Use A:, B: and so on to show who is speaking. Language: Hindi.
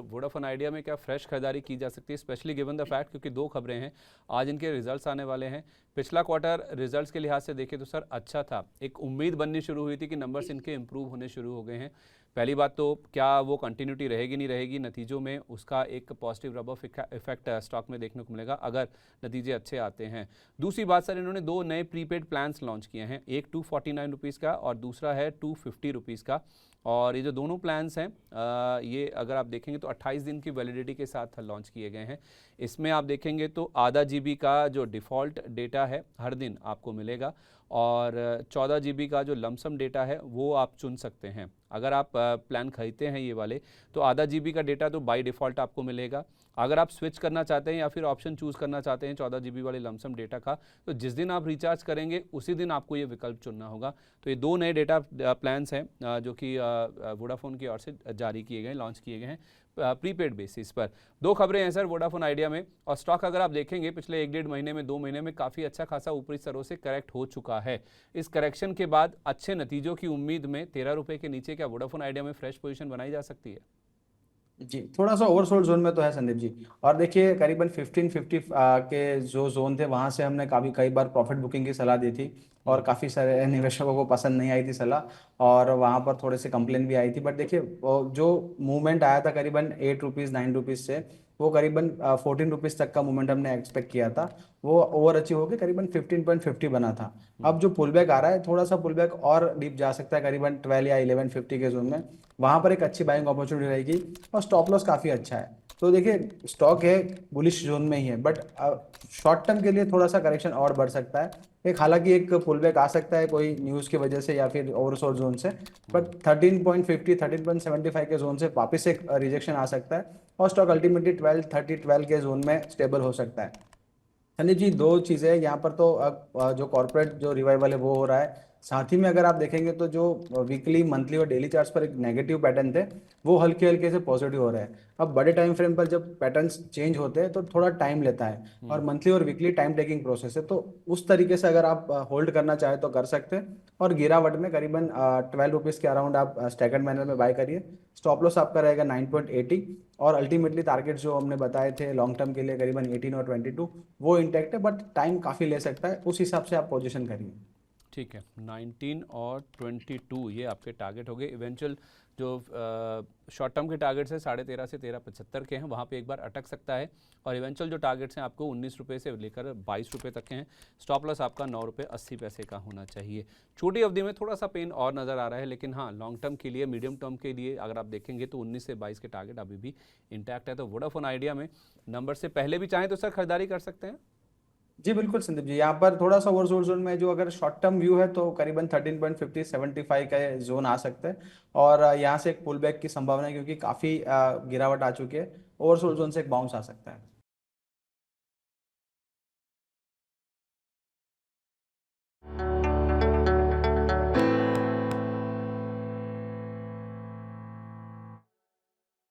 A: वोडाफोन आइडिया में क्या फ्रेश खरीदारी की जा सकती है, स्पेशली गिवन द फैक्ट क्योंकि दो खबरें हैं, आज इनके रिजल्ट्स आने वाले हैं। पिछला क्वार्टर रिजल्ट्स के लिहाज से देखें तो सर अच्छा था, एक उम्मीद बननी शुरू हुई थी कि नंबर्स इनके इंप्रूव होने शुरू हो गए हैं। पहली बात तो क्या वो कंटिन्यूटी रहेगी नहीं रहेगी, नतीजों में उसका एक positive rub off effect stock में देखने को मिलेगा अगर नतीजे अच्छे आते हैं। दूसरी बात सर, इन्होंने दो नए प्रीपेड प्लान्स लॉन्च किए हैं, एक 249 रुपीज़ का और दूसरा है 250 रुपीज़ का। और ये जो दोनों प्लान्स हैं ये अगर आप देखेंगे तो 28 दिन की वैलिडिटी के साथ लॉन्च किए गए हैं। इसमें आप देखेंगे तो आधा GB का जो डिफ़ॉल्ट डेटा है हर दिन आपको मिलेगा और 14 GB का जो लमसम डेटा है वो आप चुन सकते हैं। अगर आप प्लान खरीदते हैं ये वाले तो आधा GB का डेटा तो बाय डिफ़ॉल्ट आपको मिलेगा। अगर आप स्विच करना चाहते हैं या फिर ऑप्शन चूज़ करना चाहते हैं 14 GB वाले लमसम डेटा का, तो जिस दिन आप रिचार्ज करेंगे उसी दिन आपको ये विकल्प चुनना होगा। तो ये दो नए डेटा प्लान्स हैं जो कि वोडाफोन की ओर से जारी किए गए, लॉन्च किए गए हैं प्रीपेड बेसिस पर। दो खबरें हैं सर वोडाफोन आइडिया में, और स्टॉक अगर आप देखेंगे पिछले 1-1.5 महीने में 2 महीने में काफ़ी अच्छा खासा ऊपरी स्तरों से करेक्ट हो चुका है। इस करेक्शन के बाद अच्छे नतीजों की उम्मीद में 13 रुपये के नीचे क्या वोडाफोन आइडिया में फ्रेश पोजीशन बनाई जा सकती है?
B: जी, थोड़ा सा ओवरसोल्ड जोन में तो है संदीप जी। और देखिए करीबन 1550 के जो जोन थे वहां से हमने कई बार प्रॉफिट बुकिंग की सलाह दी थी और काफ़ी सारे निवेशकों को पसंद नहीं आई थी सलाह, और वहां पर थोड़े से कंप्लेन भी आई थी। बट देखिए जो मूवमेंट आया था करीबन 8 रुपीज़ 9 रुपीज़ से, वो करीबन 14 रुपीज़ तक का मूवमेंट हमने एक्सपेक्ट किया था, वो ओवर अचीव होकर करीबन 15.50 बना था। अब जो पुल बैक आ रहा है, थोड़ा सा पुल बैक और डीप जा सकता है करीबन 12 या 1150 के जोन में, वहां पर एक अच्छी बाइंग अपॉर्चुनिटी रहेगी और स्टॉप लॉस काफी अच्छा है। तो देखिए स्टॉक है बुलिश जोन में ही है, बट शॉर्ट टर्म के लिए थोड़ा सा करेक्शन और बढ़ सकता है। एक हालांकि एक पुल बैक आ सकता है कोई न्यूज की वजह से या फिर ओवरसोल्ड जोन से, बट 13.50 13.75 के जोन से वापस एक रिजेक्शन आ सकता है और स्टॉक अल्टीमेटली 12 के जोन में स्टेबल हो सकता है। संदीप जी, दो चीज़ें हैं यहाँ पर। तो जो कॉर्पोरेट जो रिवाइवल है वो हो रहा है, साथ ही में अगर आप देखेंगे तो जो वीकली मंथली और डेली चार्ट्स पर एक नेगेटिव पैटर्न थे वो हल्के हल्के से पॉजिटिव हो रहे हैं। अब बड़े टाइम फ्रेम पर जब पैटर्न्स चेंज होते हैं तो थोड़ा टाइम लेता है, और मंथली और वीकली टाइम टेकिंग प्रोसेस है, तो उस तरीके से अगर आप होल्ड करना चाहें तो कर सकते हैं। और गिरावट में करीबन 12 रुपीज़ के अराउंड आप स्टैगर्ड मैनर में बाय करिए। स्टॉप लॉस आपका रहेगा 9.80, और अल्टीमेटली टारगेट जो हमने बताए थे लॉन्ग टर्म के लिए करीबन 18 और 22, वो इंटैक्ट है, बट टाइम काफ़ी ले सकता है, उस हिसाब से आप पोजीशन करिए।
A: ठीक है, 19 और 22 ये आपके टारगेट हो गए। इवेंचुअल जो शॉर्ट टर्म के टारगेट्स हैं 13.5 से 13.75 के हैं, वहाँ पे एक बार अटक सकता है। और इवेंचुअल जो टारगेट्स हैं आपको 19 रुपये से लेकर 22 रुपये तक के हैं। स्टॉप लॉस आपका 9 रुपये 80 पैसे का होना चाहिए। छोटी अवधि में थोड़ा सा पेन और नज़र आ रहा है, लेकिन हाँ लॉन्ग टर्म के लिए, मीडियम टर्म के लिए अगर आप देखेंगे तो 19 से 22 के टारगेट अभी भी इंटैक्ट है। तो वोडाफोन आइडिया में नंबर से पहले भी चाहें तो सर खरीदारी कर सकते हैं।
B: जी बिल्कुल संदीप जी, यहाँ पर थोड़ा सा ओवरसोल्ड जोन में जो अगर शॉर्ट टर्म व्यू है तो करीबन 13.50 75 का जोन आ सकता है, और यहाँ से एक पुल बैक की संभावना है क्योंकि काफ़ी गिरावट आ चुकी है। ओवरसोल्ड जोन से एक बाउंस आ सकता है।